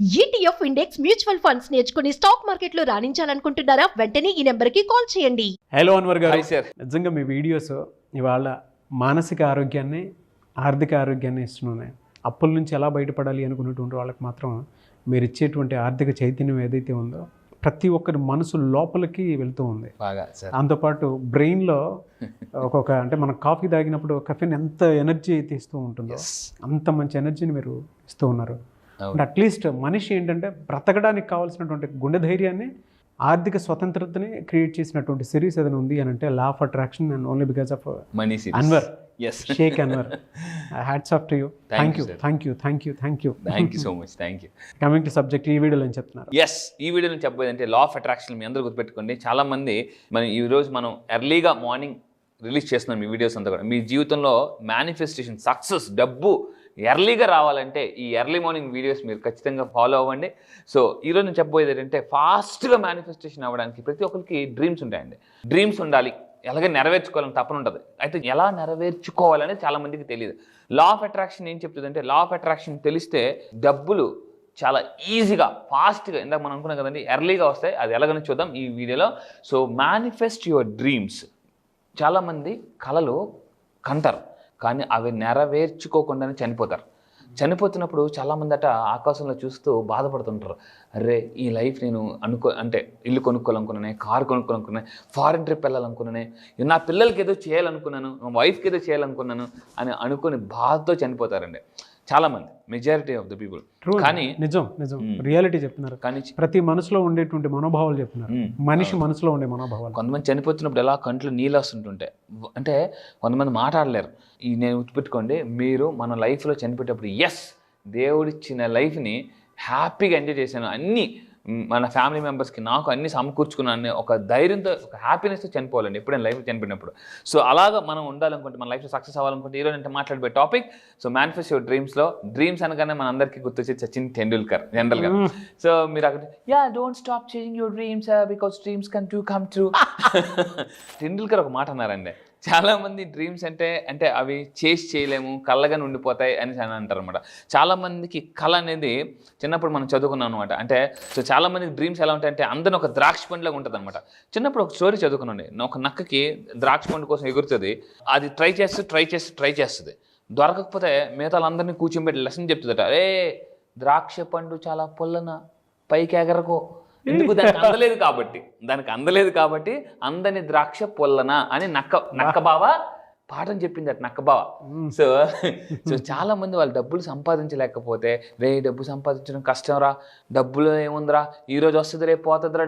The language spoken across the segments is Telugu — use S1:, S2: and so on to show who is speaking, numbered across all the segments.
S1: ETF ఇండెక్స్ మ్యూచువల్ ఫండ్స్ నేర్చుకుని స్టాక్ మార్కెట్లో రాణించాలనుకుంటున్నారా? వెంటనే ఈ నెంబర్కి కాల్ చేయండి.
S2: హలో అన్వర్ గారు.
S3: Hi sir.
S2: నిజంగా మీ వీడియోస్ ఇవాళ మానసిక ఆరోగ్యాన్ని, ఆర్థిక ఆరోగ్యాన్ని ఇస్తున్నాయి. అప్పుల నుంచి ఎలా బయటపడాలి అనుకున్నటువంటి వాళ్ళకి మాత్రం మీరు ఇచ్చేటువంటి ఆర్థిక చైతన్యం ఏదైతే ఉందో ప్రతి ఒక్కరి మనసు లోపలికి వెళ్తూ ఉంది.
S3: బాగా సార్.
S2: దాంతోపాటు బ్రెయిన్లో ఒక్కొక్క అంటే మనం కాఫీ తాగినప్పుడు కెఫెన్ ఎంత ఎనర్జీ అయితే ఇస్తూ ఉంటుందో అంత మంచి ఎనర్జీని మీరు ఇస్తూ ఉన్నారు. అంటే అట్లీస్ట్ మనిషి ఏంటంటే బ్రతకడానికి కావాల్సినటువంటి గుండె ధైర్యాన్ని, ఆర్థిక స్వతంత్రతని క్రియేట్ చేసినటువంటి సిరీస్ ఏదైనా ఉంది అని అంటే law of attraction and only because of
S3: money
S2: Anwar,
S3: yes
S2: Sheikh Anwar. Hats off to you. Thank you
S3: so much. Thank you.
S2: Coming to subject, ఈ వీడియోలో ఏం చెప్తున్నారు?
S3: ఎస్, ఈ వీడియోలో చెప్పబోయేది అంటే లా ఆఫ్ అట్రాక్షన్. మీ అందరూ గుర్తుపెట్టుకోండి. చాలా మంది ఈరోజు మనం ఎర్లీగా మార్నింగ్ రిలీజ్ చేస్తున్నాం ఈ వీడియోస్ అంతా కూడా. మీ జీవితంలో మేనిఫెస్టేషన్, సక్సెస్, డబ్బు ఎర్లీగా రావాలంటే ఈ ఎర్లీ మార్నింగ్ వీడియోస్ మీరు ఖచ్చితంగా ఫాలో అవ్వండి. సో ఈరోజు నేను చెప్పబోయేది ఏంటంటే ఫాస్ట్గా మేనిఫెస్టేషన్ అవ్వడానికి ప్రతి ఒక్కరికి డ్రీమ్స్ ఉంటాయండి. డ్రీమ్స్ ఉండాలి, ఎలాగే నెరవేర్చుకోవాలని తప్పన ఉంటుంది. అయితే ఎలా నెరవేర్చుకోవాలనేది చాలా మందికి తెలియదు. లా ఆఫ్ అట్రాక్షన్ ఏం చెప్తుందంటే, లా ఆఫ్ అట్రాక్షన్ తెలిస్తే డబ్బులు చాలా ఈజీగా, ఫాస్ట్గా, ఇందాక మనం అనుకున్నాం కదండి, ఎర్లీగా వస్తాయి. అది ఎలాగని చూద్దాం ఈ వీడియోలో. So manifest your dreams. చాలామంది కళలు కంటారు కానీ అవి నెరవేర్చుకోకుండానే చనిపోతారు. చనిపోతున్నప్పుడు చాలామంది ఆకాశంలో చూస్తూ బాధపడుతుంటారు. అరే, ఈ లైఫ్ నేను ఇల్లు కొనుక్కోవాలనుకున్నానే, కారు కొనుక్కోవాలనుకున్నాను, ఫారిన్ ట్రిప్ వెళ్ళాలనుకున్నానే, నా పిల్లలకి ఏదో చేయాలనుకున్నాను, మా వైఫ్కి ఏదో చేయాలనుకున్నాను అని అనుకుని బాధతో చనిపోతారండి చాలామంది, మెజారిటీ ఆఫ్ ద పీపుల్. కానీ
S2: నిజం రియాలిటీ చెప్తున్నారు. కానీ ప్రతి మనసులో ఉండేటువంటి మనోభావాలు చెప్తున్నారు. మనిషి మనసులో ఉండే మనోభావాలు.
S3: కొంతమంది చనిపోతున్నప్పుడు ఎలా కంట్లో నీళ్ళు వస్తుంటుంటే, అంటే కొంతమంది మాట్లాడలేరు. నేను గుర్తుపెట్టుకోండి, మీరు మన లైఫ్లో చనిపోయేటప్పుడు ఎస్, దేవుడిచ్చిన లైఫ్ని హ్యాపీగా ఎంజాయ్ చేశాను, అన్నీ మన ఫ్యామిలీ మెంబర్స్కి నాకు అన్నీ సమకూర్చుకున్నాను ఒక ధైర్యంతో, ఒక హ్యాపీనెస్తో చనిపోవాలండి ఎప్పుడైనా లైఫ్ చనిపోయినప్పుడు. సో అలాగా మనం ఉండాలనుకుంటే, మన లైఫ్లో సక్సెస్ అవ్వాలనుకుంటే ఈరోజు అంటే మాట్లాడే టాపిక్ సో మేనిఫెస్ట్ యువర్ డ్రీమ్స్లో. డ్రీమ్స్ అనగానే మన అందరికీ గుర్తొచ్చి సచిన్ టెండూల్కర్ జనరల్గా. సో మీరు అక్కడ డోంట్ స్టాప్ చేయింగ్ your dreams because dreams come true. Tendulkar ఒక మాట అన్నారండి, చాలామంది డ్రీమ్స్ అంటే అవి చేయలేము, కళ్ళగానే ఉండిపోతాయి అని అంటారు అనమాట. చాలామందికి కళ అనేది చిన్నప్పుడు మనం చదువుకున్నాం అనమాట. అంటే సో చాలామందికి డ్రీమ్స్ ఎలా ఉంటాయంటే అందరిని ఒక ద్రాక్ష పండులాగా ఉంటుంది అనమాట. చిన్నప్పుడు ఒక స్టోరీ చదువుకున్నాండి, ఒక నక్కకి ద్రాక్ష పండు కోసం ఎగురుతుంది. అది ట్రై చేస్తుంది, దొరకకపోతే మిగతా వాళ్ళందరినీ కూర్చోబెట్టి లెసన్ చెప్తుందట, అరే ద్రాక్ష పండు చాలా పుల్లన, పైకి ఎగరకు. ఎందుకు? దానికి అందలేదు కాబట్టి అందని ద్రాక్ష పొల్లన అని నక్క బావ పాఠం చెప్పిందట, నక్క బావ. సో చాలా మంది వాళ్ళు డబ్బులు సంపాదించలేకపోతే, డబ్బు సంపాదించడం కష్టంరా, డబ్బులు ఏముందిరా, ఈరోజు వస్తుంది రేపు పోతుందిరా,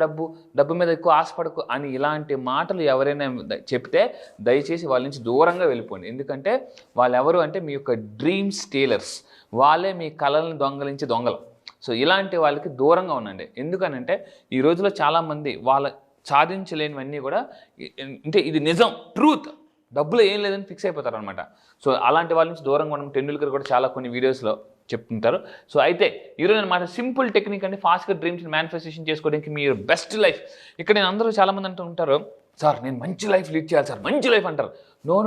S3: డబ్బు మీద ఎక్కువ ఆశపడకు అని ఇలాంటి మాటలు ఎవరైనా చెప్తే దయచేసి వాళ్ళ నుంచి దూరంగా వెళ్ళిపోండి. ఎందుకంటే వాళ్ళు ఎవరు అంటే మీ యొక్క డ్రీమ్ స్టీలర్స్. వాళ్ళే మీ కళలను దొంగలించే దొంగలు. సో ఇలాంటి వాళ్ళకి దూరంగా ఉండండి. ఎందుకనంటే ఈ రోజులో చాలామంది వాళ్ళ సాధించలేనివన్నీ కూడా అంటే ఇది నిజం, ట్రూత్, డబ్బులు ఏం లేదని ఫిక్స్ అయిపోతారు అనమాట. సో అలాంటి వాళ్ళ నుంచి దూరంగా ఉండడం టెండూల్కర్ కూడా చాలా కొన్ని వీడియోస్లో చెప్తుంటారు. సో అయితే ఈరోజు నేను సింపుల్ టెక్నిక్ అండి, ఫాస్ట్గా డ్రీమ్స్ని మేనిఫెస్టేషన్ చేసుకోవడానికి మీరు బెస్ట్ లైఫ్. ఇక్కడ నేను అందరూ చాలామంది అంటూ ఉంటారు, సార్ నేను మంచి లైఫ్ లీడ్ చేయాలి సార్, మంచి లైఫ్ అంటారు. No,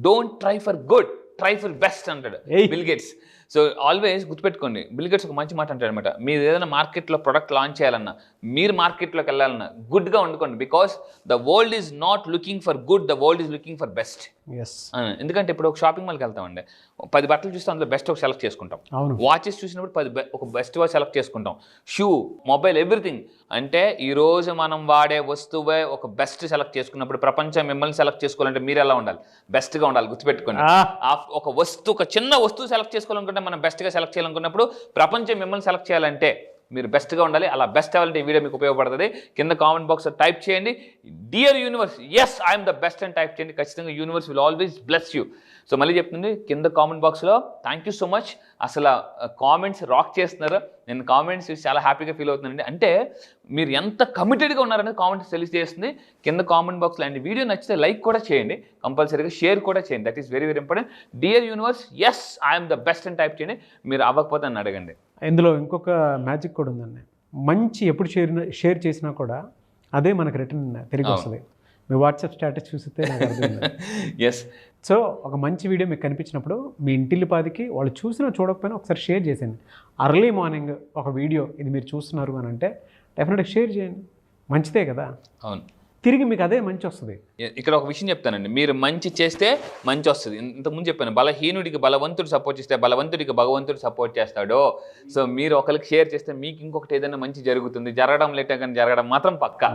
S3: don't try for good, try for best అంటాడు బిల్ గేట్స్. సో ఆల్వేస్ గుర్తుపెట్టుకోండి, బిల్ గేట్స్ ఒక మంచి మాట అంటాడు అనమాట, మీరు ఏదైనా మార్కెట్లో ప్రొడక్ట్ లాంచ్ చేయాలన్నా, మీరు మార్కెట్లోకి వెళ్ళాలన్నా గుడ్గా వండుకోండి. Because the world is not looking for good, the world is looking for best. ఎందుకంటే ఇప్పుడు ఒక షాపింగ్ మాల్కి వెళ్తామండి, 10 బట్టలు చూస్తే అందులో బెస్ట్ ఒక సెలెక్ట్ చేసుకుంటాం. వాచెస్ చూసినప్పుడు ఒక బెస్ట్ వాచ్ సెలెక్ట్ చేసుకుంటాం. Shoe, mobile, everything. అంటే ఈరోజు మనం వాడే వస్తువే ఒక బెస్ట్ సెలెక్ట్ చేసుకున్నప్పుడు ప్రపంచం మిమ్మల్ని సెలెక్ట్ చేసుకోవాలంటే మీరు ఎలా ఉండాలి? బెస్ట్గా ఉండాలి. గుర్తుపెట్టుకోండి, ఒక చిన్న వస్తువు సెలెక్ట్ చేసుకోవాలనుకుంటే మనం బెస్ట్గా సెలెక్ట్ చేయాలనుకున్నప్పుడు ప్రపంచం మిమ్మల్ని సెలెక్ట్ చేయాలంటే మీరు బెస్ట్గా ఉండాలి. అలా బెస్ట్ అవ్వాలంటే ఈ వీడియో మీకు ఉపయోగపడుతుంది. కింద కామెంట్ బాక్స్లో టైప్ చేయండి, dear universe, yes I'm the best అని టైప్ చేయండి. ఖచ్చితంగా universe will always bless you. So మళ్ళీ చెప్తుంది, కింద కామెంట్ బాక్స్లో థ్యాంక్ యూ సో మచ్. అసలు కామెంట్స్ రాక్ చేస్తున్నారు, నేను కామెంట్స్ చూసి చాలా హ్యాపీగా ఫీల్ అవుతున్నానండి. అంటే మీరు ఎంత కమిటెడ్గా ఉన్నారనేది కామెంట్స్ తెలియజేస్తుంది కింద కామెంట్ బాక్స్లో. అండ్ వీడియో నచ్చితే లైక్ కూడా చేయండి, కంపల్సరీగా షేర్ కూడా చేయండి. That is very very important. Dear universe, yes I'm the best అని టైప్ చేయండి. మీరు అవ్వకపోతే అని అడగండి.
S2: ఇందులో ఇంకొక మ్యాజిక్ కూడా ఉందండి, మంచి ఎప్పుడు షేర్ చేసినా కూడా అదే మనకు రిటర్న్ తిరిగి వస్తుంది. మీ వాట్సాప్ స్టేటస్ చూస్తే
S3: ఎస్,
S2: సో ఒక మంచి వీడియో మీకు కనిపించినప్పుడు మీ ఇంటిల్లిపాదికి వాళ్ళు చూసినా చూడకపోయినా ఒకసారి షేర్ చేసేయండి. అర్లీ మార్నింగ్ ఒక వీడియో ఇది మీరు చూస్తున్నారు అని అంటే డెఫినెట్గా షేర్ చేయండి, మంచిదే కదా.
S3: అవును,
S2: తిరిగి మీకు అదే మంచి వస్తుంది.
S3: ఇక్కడ ఒక విషయం చెప్తానండి, మీరు మంచి చేస్తే మంచి వస్తుంది. ఇంతకుముందు చెప్పాను, బలహీనుడికి బలవంతుడు సపోర్ట్ చేస్తే బలవంతుడికి భగవంతుడు సపోర్ట్ చేస్తాడు. సో మీరు ఒకరికి షేర్ చేస్తే మీకు ఇంకొకటి ఏదైనా మంచి జరుగుతుంది. జరగడం లేట్ కానీ జరగడం మాత్రం పక్కా.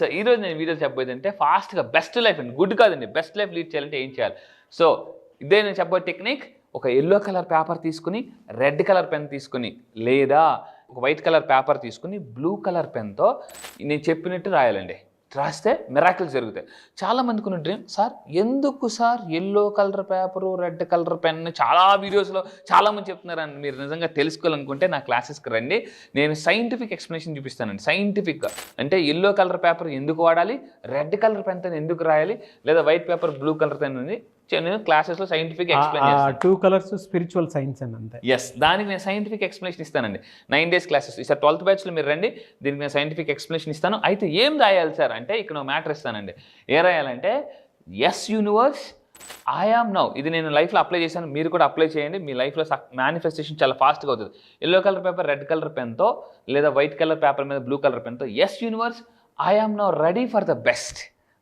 S3: సో ఈరోజు నేను వీడియో చెప్పబోయేది అంటే ఫాస్ట్గా బెస్ట్ లైఫ్ అండి, గుడ్ కాదండి, బెస్ట్ లైఫ్ లీడ్ చేయాలంటే ఏం చేయాలి. సో ఇదే నేను చెప్పబోయే టెక్నిక్. ఒక ఎల్లో కలర్ పేపర్ తీసుకుని రెడ్ కలర్ పెన్ తీసుకుని లేదా ఒక వైట్ కలర్ పేపర్ తీసుకుని బ్లూ కలర్ పెన్తో నేను చెప్పినట్టు రాయాలండి. రాస్తే మిరాకిల్స్ జరుగుతాయి. చాలామందికి ఉన్న డ్రీమ్, సార్ ఎందుకు sir yellow colour paper red colour pen చాలా వీడియోస్లో చాలామంది చెప్తున్నారని మీరు నిజంగా తెలుసుకోవాలనుకుంటే నా క్లాసెస్కి రండి. నేను సైంటిఫిక్ ఎక్స్ప్లెనేషన్ చూపిస్తానండి. సైంటిఫిక్గా అంటే ఎల్లో కలర్ పేపర్ ఎందుకు వాడాలి, రెడ్ కలర్ పెన్తో ఎందుకు రాయాలి, లేదా white paper blue colour pen ఉంది నేను క్లాసెస్లో సైంటిఫిక్ ఎక్స్ప్లెయిన్ చేస్తాను.
S2: 2 కలర్స్ స్పిరిచువల్ సైన్స్ అని అంతే.
S3: ఎస్, దానికి నేను సైంటిఫిక్ ఎక్స్ప్లెనేషన్ ఇస్తానండి. 9 days క్లాసెస్. ఈసారి 12th బ్యాచ్లో మీరు రండి, దీనికి నేను సైంటిఫిక్ ఎక్స్ప్లెనేషన్ ఇస్తాను. అయితే ఏం రాయాలి సార్ అంటే ఇక్కడ మ్యాటర్ ఇస్తానండి. ఏం రాయాలంటే yes universe I am now. ఇది నేను లైఫ్లో అప్లై చేశాను, మీరు కూడా అప్లై చేయండి. మీ లైఫ్లో మేనిఫెస్టేషన్ చాలా ఫాస్ట్గా అవుతుంది. Yellow colour paper red colour పెన్తో లేదా వైట్ కలర్ పేపర్ మీద బ్లూ కలర్ పెన్తో yes universe I am now ready for the best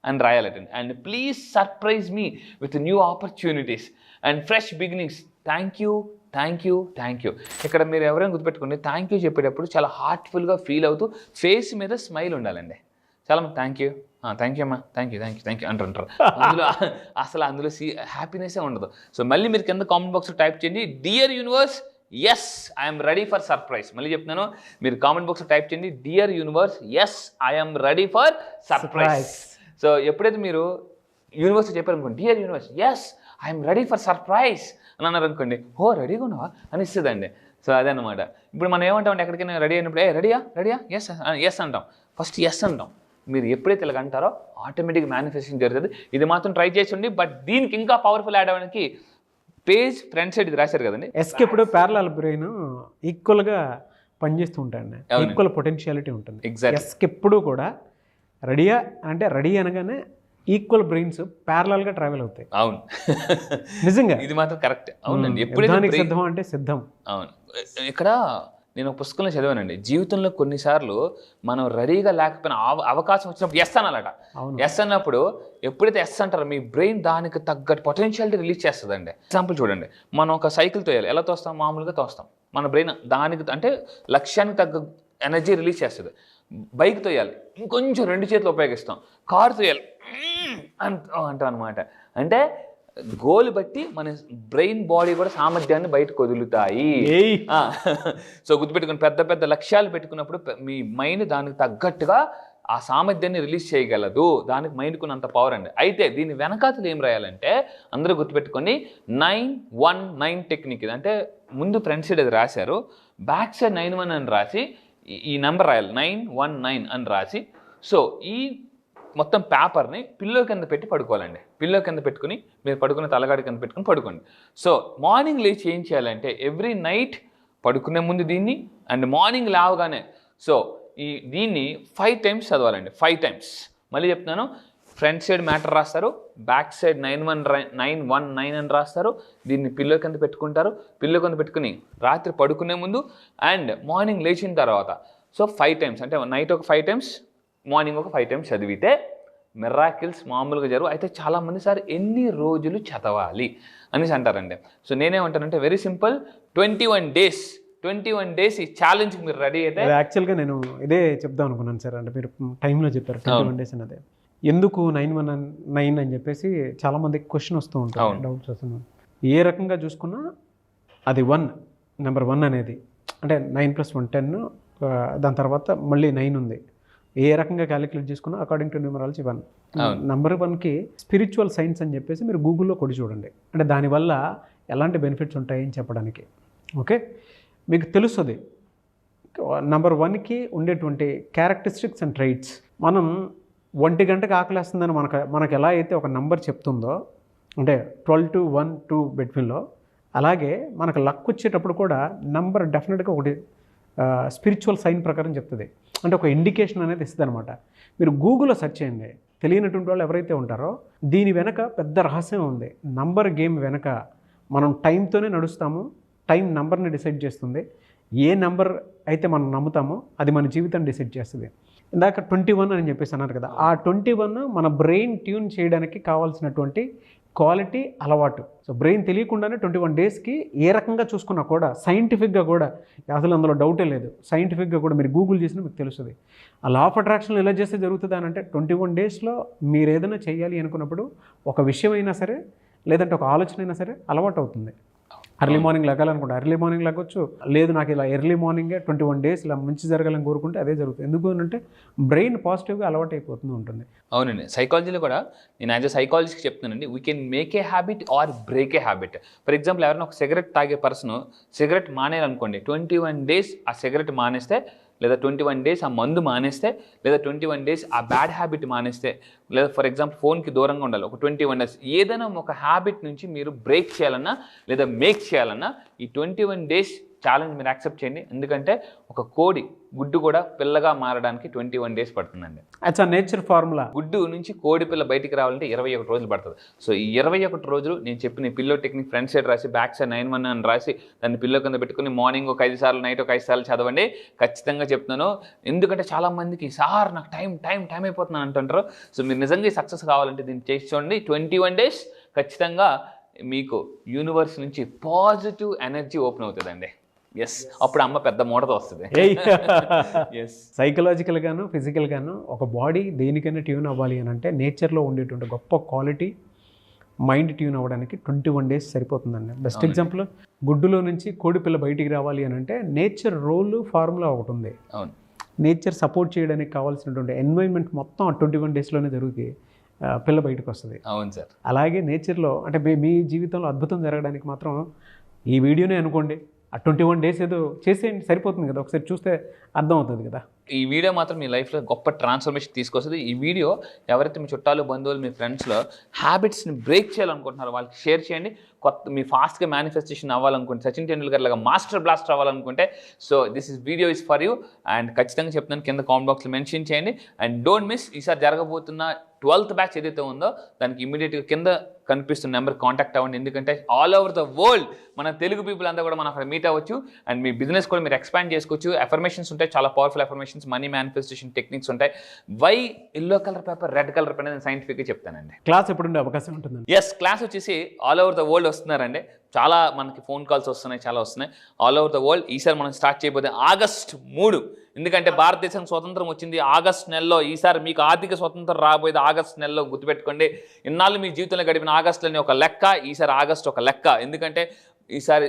S3: అని రాయాలండి. And please surprise me with new opportunities and fresh beginnings. Thank you thank you thank you. ఇక్కడ మీరు ఎవరైనా గుర్తుపెట్టుకోండి, థ్యాంక్ యూ చెప్పేటప్పుడు చాలా హార్ట్ఫుల్గా ఫీల్ అవుతూ ఫేస్ మీద స్మైల్ ఉండాలండి. చాలా థ్యాంక్ యూ అమ్మా, థ్యాంక్ యూ అంటారు. అందులో హ్యాపీనెస్సే ఉండదు. సో మళ్ళీ మీరు కింద కామెంట్ బాక్స్లో టైప్ చేయండి, dear universe yes I'm ready for surprise. మళ్ళీ చెప్తున్నాను, మీరు కామెంట్ బాక్స్లో టైప్ చేయండి, dear universe yes I'm ready for surprise. So ఎప్పుడైతే మీరు యూనివర్స్ చెప్పారనుకోండి, dear universe yes I'm ready for surprise అని అన్నారు అనుకోండి, ఓ రెడీగా ఉన్నావా అని ఇస్తుందండి. సో అదే అనమాట. ఇప్పుడు మనం ఏమంటామంటే ఎక్కడికైనా రెడీ అయినప్పుడు రెడీయా ఎస్ అంటాం. ఫస్ట్ ఎస్ అంటాం. మీరు ఎప్పుడైతే ఇలాగ అంటారో ఆటోమేటిక్గా మేనిఫెస్టేషన్ జరుగుతుంది. ఇది మాత్రం ట్రై చేసి బట్ దీనికి ఇంకా పవర్ఫుల్ యాడ్ అవ్వడానికి పేజ్ ఫ్రంట్ సైడ్ ఇది రాశారు కదండి.
S2: ఎస్కి ఎప్పుడు ప్యారలల్ బ్రెయిన్ ఈక్వల్గా పనిచేస్తూ ఉంటాయండి, ఈక్వల్ పొటెన్షియాలిటీ ఉంటుంది. ఎస్కి ఎప్పుడు కూడా రెడీయా అంటే రెడీ అనగానే ఈక్వల్ బ్రెయిన్స్ ప్యారలల్గా ట్రావెల్ అవుతాయి.
S3: అవును,
S2: నిజంగా
S3: ఇది మాత్రం కరెక్ట్. అవునండి,
S2: ఎప్పుడైతే సిద్ధం అంటే సిద్ధం.
S3: అవును, ఇక్కడ నేను ఒక పుస్తకంలో చదివానండి, జీవితంలో కొన్నిసార్లు మనం రెడీగా లేకపోయినా అవకాశం వచ్చినప్పుడు ఎస్ అనాలట. ఎస్ అన్నప్పుడు ఎప్పుడైతే ఎస్ అంటారో మీ బ్రెయిన్ దానికి తగ్గట్టు పొటెన్షియాలిటీ రిలీజ్ చేస్తుందండి. ఎగ్జాంపుల్ చూడండి, మనం ఒక సైకిల్ తోయాలి, ఎలా తోస్తాం, మామూలుగా తోస్తాం. మన బ్రెయిన్ దానికి అంటే లక్ష్యానికి తగ్గ ఎనర్జీ రిలీజ్ చేస్తుంది. బైక్ తోయాలి, ఇంకొంచెం 2 చేతులు ఉపయోగిస్తాం. కారు తోయాలి అంటాం అనమాట. అంటే గోల్ బట్టి మన బ్రెయిన్ బాడీ కూడా సామర్థ్యాన్ని బయటకు వదులుతాయి. సో గుర్తుపెట్టుకుని పెద్ద పెద్ద లక్ష్యాలు పెట్టుకున్నప్పుడు మీ మైండ్ దానికి తగ్గట్టుగా ఆ సామర్థ్యాన్ని రిలీజ్ చేయగలదు. దానికి మైండ్కు అంత పవర్ అండి. అయితే దీని వెనకాతలు ఏం రాయాలంటే అందరూ గుర్తుపెట్టుకొని 919 టెక్నిక్. ఇది అంటే ముందు ఫ్రంట్ సైడ్ అది రాశారు, బ్యాక్ సైడ్ 91 అని రాసి ఈ నెంబర్ రాయాలి, 919 అని రాసి. సో ఈ మొత్తం పేపర్ని పిల్లో కింద పెట్టి పడుకోవాలండి. పిల్లో కింద పెట్టుకుని మీరు పడుకునే తలగాడి కింద పెట్టుకుని పడుకోండి. సో మార్నింగ్ లేచి ఏం చేయాలంటే ఎవ్రీ నైట్ పడుకునే ముందు దీన్ని అండ్ మార్నింగ్ లేవగానే దీన్ని 5 times చదవాలండి. 5 times. మళ్ళీ చెప్తున్నాను, ఫ్రంట్ సైడ్ మ్యాటర్ రాస్తారు, బ్యాక్ సైడ్ 919 అని రాస్తారు. దీన్ని పిల్లో కింద పెట్టుకుంటారు. పిల్లో కింద పెట్టుకుని రాత్రి పడుకునే ముందు అండ్ మార్నింగ్ లేచిన తర్వాత 5 times అంటే నైట్ ఒక 5 times, మార్నింగ్ ఒక 5 times చదివితే మిరాకిల్స్ మామూలుగా జరుగు. అయితే చాలామంది సార్ ఎన్ని రోజులు చదవాలి అనేసి అంటారండి. సో నేనేమంటానంటే వెరీ సింపుల్, 21 days ఈ ఛాలెంజ్కి మీరు రెడీ అయితే.
S2: యాక్చువల్గా నేను ఇదే చెప్దాం అనుకున్నాను సార్. అంటే మీరు టైంలో చెప్పారు 21 days అన్నదే. ఎందుకు 919 అని చెప్పేసి చాలామందికి క్వశ్చన్ వస్తూ ఉంటుంది, డౌట్స్ వస్తున్నాయి. ఏ రకంగా చూసుకున్నా అది నెంబర్ 1 అనేది అంటే 9 + 1 10, దాని తర్వాత మళ్ళీ 9 ఉంది. ఏ రకంగా క్యాలిక్యులేట్ చేసుకున్నా అకార్డింగ్ టు న్యూమరాలజీ 1. నెంబర్ 1కి స్పిరిచువల్ సైన్స్ అని చెప్పేసి మీరు గూగుల్లో కొడి చూడండి. అంటే దానివల్ల ఎలాంటి బెనిఫిట్స్ ఉంటాయని చెప్పడానికి. ఓకే, మీకు తెలుస్తుంది నెంబర్ 1కి ఉండేటువంటి క్యారెక్టరిస్టిక్స్ అండ్ ట్రైట్స్. మనం 1 గంటకు ఆకలేస్తుందని మనకు ఎలా అయితే ఒక నెంబర్ చెప్తుందో, అంటే 12 to 1 2 బిట్వీన్లో, అలాగే మనకు లక్ వచ్చేటప్పుడు కూడా నెంబర్ డెఫినెట్గా ఒకటి స్పిరిచువల్ సైన్ ప్రకారం చెప్తుంది. అంటే ఒక ఇండికేషన్ అనేది ఇస్తుంది అనమాట. మీరు గూగుల్లో సెర్చ్ చేయండి, తెలియనటువంటి వాళ్ళు ఎవరైతే ఉంటారో దీని వెనక పెద్ద రహస్యం ఉంది. నంబర్ గేమ్ వెనక మనం టైంతోనే నడుస్తాము. టైం నంబర్ని డిసైడ్ చేస్తుంది. ఏ నెంబర్ అయితే మనం నమ్ముతామో అది మన జీవితాన్ని డిసైడ్ చేస్తుంది. ఇందాక 21 అని చెప్పేసి అన్నారు కదా, ఆ 21 మన బ్రెయిన్ ట్యూన్ చేయడానికి కావాల్సినటువంటి క్వాలిటీ అలవాటు. సో బ్రెయిన్ తెలియకుండానే 21 డేస్కి ఏ రకంగా చూసుకున్నా కూడా సైంటిఫిక్గా కూడా అసలు అందులో డౌటే లేదు, సైంటిఫిక్గా కూడా మీరు గూగుల్ చేసినా మీకు తెలుస్తుంది. ఆ లా ఆఫ్ అట్రాక్షన్ ఎలా చేస్తే జరుగుతుంది అని అంటే 21 డేస్లో మీరు ఏదైనా చేయాలి అనుకున్నప్పుడు ఒక విషయం అయినా సరే లేదంటే ఒక ఆలోచన అయినా సరే అలవాటు అవుతుంది. ఎర్లీ మార్నింగ్ లెగాలనుకుంటే ఎర్లీ మార్నింగ్ లెగొచ్చు, లేదు నాకు ఇలా ఎర్లీ మార్నింగే 21 డేస్ ఇలా మంచి జరగాలని కోరుకుంటే అదే జరుగుతుంది. ఎందుకు అంటే బ్రెయిన్ పాజిటివ్గా అలవాటు అయిపోతూ ఉంటుంది.
S3: అవునండి, సైకాలజీలో కూడా నేను యాజ్ అ సైకాలజిస్ట్ చెప్తున్నానండి, we can make a habit or break a habit. For example ఎవరైనా ఒక సిగరెట్ తాగే పర్సన్ సిగరెట్ మానేయాలనుకోండి, 21 డేస్ ఆ సిగరెట్ మానేస్తే, లేదా 21 డేస్ ఆ మందు మానేస్తే, లేదా 21 డేస్ ఆ బ్యాడ్ హ్యాబిట్ మానేస్తే, లేదా ఫర్ ఎగ్జాంపుల్ ఫోన్కి దూరంగా ఉండాలి ఒక 21 డేస్, ఏదైనా ఒక హ్యాబిట్ నుంచి మీరు బ్రేక్ చేయాలన్నా లేదా మేక్ చేయాలన్నా ఈ 21 డేస్ ఛాలెంజ్ మీరు యాక్సెప్ట్ చేయండి. ఎందుకంటే ఒక కోడి గుడ్డు కూడా పిల్లగా మారడానికి 21 డేస్ పడుతుందండి.
S2: అట్స్ ఆ నేచర్ ఫార్ములా.
S3: గుడ్డు నుంచి కోడి పిల్ల బయటికి రావాలంటే 21 రోజులు పడుతుంది. సో ఈ 21 రోజులు నేను చెప్పిన పిల్లో టెక్నిక్ ఫ్రంట్ సైడ్ రాసి బ్యాక్ సైడ్ 9-1 అని రాసి దాన్ని పిల్లో కింద పెట్టుకుని మార్నింగ్ ఒక 5 సార్లు నైట్ ఒక 5 సార్లు చదవండి. ఖచ్చితంగా చెప్తున్నాను. ఎందుకంటే చాలామందికి సార్ నాకు టైం అయిపోతున్నాను అంటుంటారు. సో మీరు నిజంగా సక్సెస్ కావాలంటే దీన్ని చేసి చూడండి. 21 డేస్ ఖచ్చితంగా మీకు యూనివర్స్ నుంచి పాజిటివ్ ఎనర్జీ ఓపెన్ అవుతుందండి. ఎస్, అప్పుడు అమ్మ పెద్ద మూటతో వస్తుంది. ఎస్,
S2: సైకలాజికల్గాను ఫిజికల్గాను ఒక బాడీ దేనికైనా ట్యూన్ అవ్వాలి అని అంటే నేచర్లో ఉండేటువంటి గొప్ప క్వాలిటీ మైండ్ ట్యూన్ అవ్వడానికి 21 డేస్ సరిపోతుందండి. బెస్ట్ ఎగ్జాంపుల్, గుడ్డులో నుంచి కోడి పిల్ల బయటికి రావాలి అని అంటే నేచర్ రోల్ ఫార్ములా ఒకటి ఉంది.
S3: అవును,
S2: నేచర్ సపోర్ట్ చేయడానికి కావాల్సినటువంటి ఎన్వైర్న్మెంట్ మొత్తం ఆ 21 డేస్లోనే జరుగుతుంది, పిల్ల బయటకు వస్తుంది.
S3: అవును సార్.
S2: అలాగే నేచర్లో అంటే మీ జీవితంలో అద్భుతం జరగడానికి మాత్రం ఈ వీడియోనే అనుకోండి, ఆ 21 డేస్ ఏదో చేసేయండి, సరిపోతుంది కదా. ఒకసారి చూస్తే అర్థం అవుతుంది కదా.
S3: ఈ వీడియో మాత్రం మీ లైఫ్లో గొప్ప ట్రాన్స్ఫర్మేషన్ తీసుకొస్తుంది. ఈ వీడియో ఎవరైతే మీ చుట్టాలు, బంధువులు, మీ ఫ్రెండ్స్లో హ్యాబిట్స్ని బ్రేక్ చేయాలనుకుంటున్నారో వాళ్ళకి షేర్ చేయండి. మీ ఫాస్ట్గా మేనిఫెస్టేషన్ అవ్వాలనుకుంటే, సచిన్ టెండూల్కర్ లాగా మాస్టర్ బ్లాస్టర్ అవ్వాలనుకుంటే, so this is video is for you. And ఖచ్చితంగా చెప్తున్నాను, కింద కామెంట్ బాక్స్లో మెన్షన్ చేయండి. అండ్ డోంట్ మిస్ ఈసారి జరగబోతున్న 12th బ్యాచ్ ఏదైతే ఉందో దానికి ఇమీడియట్గా కింద కనిపిస్తున్న నెంబర్ కాంటాక్ట్ అవ్వండి. ఎందుకంటే ఆల్ ఓవర్ ద వరల్డ్ మన తెలుగు పీపుల్ అంతా కూడా మనం అక్కడ మీట్ అవ్వచ్చు. అండ్ మీ బిజినెస్ కూడా మీరు ఎక్స్పాండ్ చేసుకోవచ్చు. ఎఫర్మేషన్స్ ఉంటాయి, చాలా powerful affirmations, money manifestation techniques ఉంటాయి. Why yellow colour paper, red colour pen నేను సైంటిఫిక్గా చెప్తానండి.
S2: క్లాస్ ఎప్పుడు ఉండే అవకాశం ఉంటుందండి?
S3: ఎస్, క్లాస్ వచ్చేసి ఆల్ ఓవర్ ద వరల్డ్ వస్తున్నారండి. చాలా మనకి ఫోన్ కాల్స్ వస్తున్నాయి, చాలా వస్తున్నాయి ఆల్ ఓవర్ ద వరల్డ్. ఈసారి మనం స్టార్ట్ చేయబోతే August 3, ఎందుకంటే భారతదేశం స్వతంత్రం వచ్చింది ఆగస్ట్ నెలలో. ఈసారి మీకు ఆర్థిక స్వతంత్రం రాబోయేది ఆగస్ట్ నెలలో, గుర్తుపెట్టుకోండి. ఇన్నాళ్ళు మీ జీవితంలో గడిపిన ఆగస్టులోనే ఒక లెక్క, ఈసారి ఆగస్ట్ ఒక లెక్క. ఎందుకంటే ఈసారి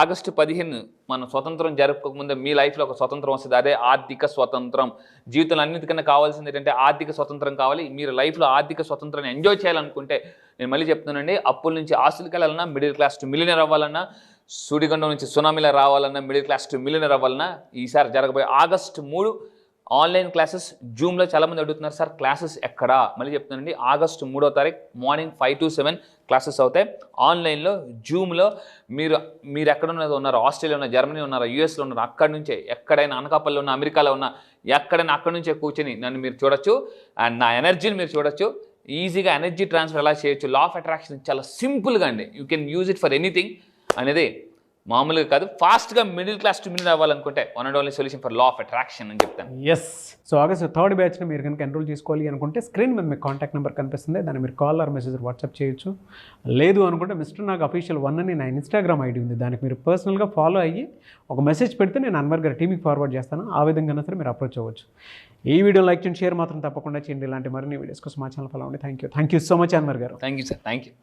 S3: August 15 మనం స్వతంత్రం జరుపుకోకముందే మీ లైఫ్లో ఒక స్వతంత్రం వస్తుంది, అదే ఆర్థిక స్వతంత్రం. జీవితంలో అన్నిటికన్నా కావాల్సింది ఏంటంటే ఆర్థిక స్వతంత్రం కావాలి. మీరు లైఫ్లో ఆర్థిక స్వతంత్రాన్ని ఎంజాయ్ చేయాలనుకుంటే నేను మళ్ళీ చెప్తున్నానండి, అప్పుల నుంచి ఆస్తులకు వెళ్ళాలన్నా, మిడిల్ క్లాస్ టు మిలియనర్ అవ్వాలన్నా, సుడిగండం నుంచి సునామీలా రావాలన్నా, మిడిల్ క్లాస్ టు మిలియనర్ అవ్వాలన్నా, ఈసారి జరగబోయే August 3 ఆన్లైన్ క్లాసెస్. జూమ్లో చాలామంది అడుగుతున్నారు, సార్ క్లాసెస్ ఎక్కడా? మళ్ళీ చెప్తున్నానండి, August 3వ తారీఖు మార్నింగ్ 5 to 7 క్లాసెస్ అవుతాయి ఆన్లైన్లో, జూమ్లో. మీరు ఎక్కడ ఉన్నారో, ఆస్ట్రేలియా ఉన్నా, జర్మనీ ఉన్నారా, యూఎస్లో ఉన్నారో, అక్కడి నుంచే ఎక్కడైనా అనకాపల్లిలో ఉన్నా, అమెరికాలో ఉన్నా, ఎక్కడైనా అక్కడి నుంచే కూర్చొని నన్ను మీరు చూడొచ్చు. అండ్ నా ఎనర్జీని మీరు చూడొచ్చు. ఈజీగా ఎనర్జీ ట్రాన్స్ఫర్ ఎలా చేయొచ్చు, లా ఆఫ్ అట్రాక్షన్ చాలా సింపుల్గా అండి. You can use it for anything అనేది మామూలుగా కాదు. ఫాస్ట్గా మిడిల్ క్లాస్ టు మిలియనర్ అవ్వాలనుకుంటే one and only solution for law of attraction అని చెప్తాను.
S2: ఎస్, సో August 3rd బ్యాచ్ని మీరు కనుక ఎన్రోల్ చేసుకోవాలి అనుకుంటే స్క్రీన్ మీద మీకు కాంటాక్ట్ నెంబర్ కనిపిస్తుంది, దాన్ని మీరు కాల్ ఆర్ మెసేజ్ వాట్సాప్ చేయొచ్చు. లేదు అనుకుంటే మిస్టర్ నాగ్ అఫీషియల్ 1 అని నా ఇన్స్టాగ్రామ్ ఐడి ఉంది, దానికి మీరు పర్సనల్గా ఫాలో అయ్యి ఒక మెసేజ్ పెడితే నేను అన్వర్ గారి టీంకి ఫార్వర్డ్ చేస్తాను. ఆ విధంగా సరే మీరు అప్రోచ్ అవ్వచ్చు. ఈ వీడియో లైక్ చేయండి, షేర్ మాత్రం తప్పకుండా చేయండి. ఇలాంటి మరిన్ని వీడియోస్ కోసం మా ఛానల్ ఫాలో అవ్వండి. Thank you so much Anwar గారు.
S3: Thank you sir. Thank you.